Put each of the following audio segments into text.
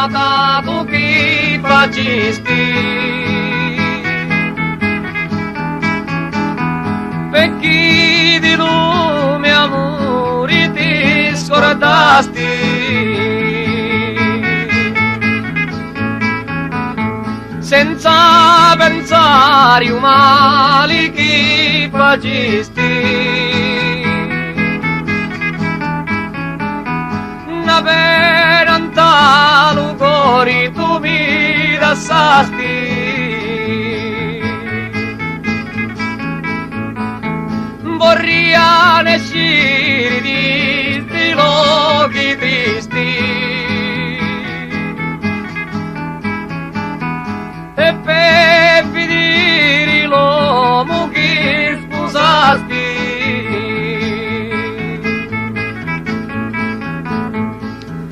fortunata tu chi facisti, per chi di lume amori ti scordasti, senza pensare umani chi facisti. Una pena in talo cuore tu mi lasciasti, vorrei uscire di sti luoghi tristi e per vedere l'uomo che sposasti.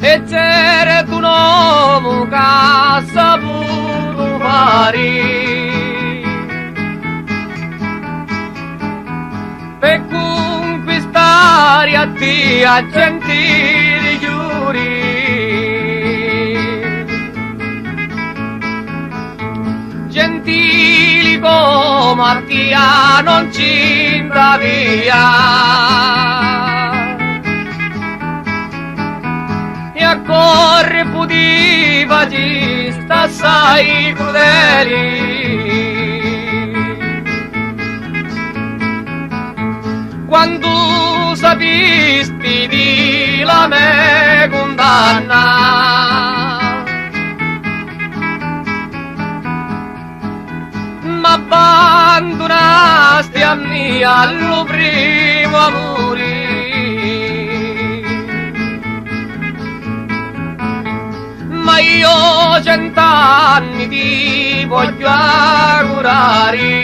E c'era tu un uomo che ha saputo fare per conquistare a te a gentili giuri, gentili come a te non ci andava via. E a corre pudiva ci sta assai crudeli, quando sapisti di la me condanna, m'abbandonasti a me allo primo amore. Ma io 100 anni ti voglio augurare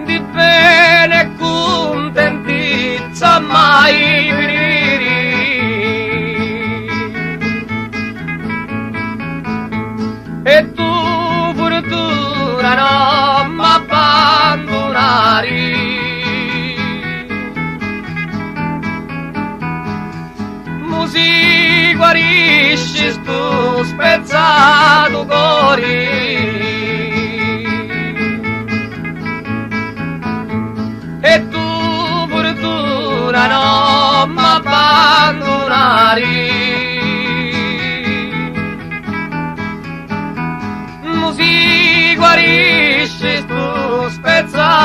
di bene e contentezza mai venire, e tu fortuna non m'abbandonare. Si guarisci sto spezzato cuore e tu fortuna non m'abbandonare. Si guarisci sto spezzato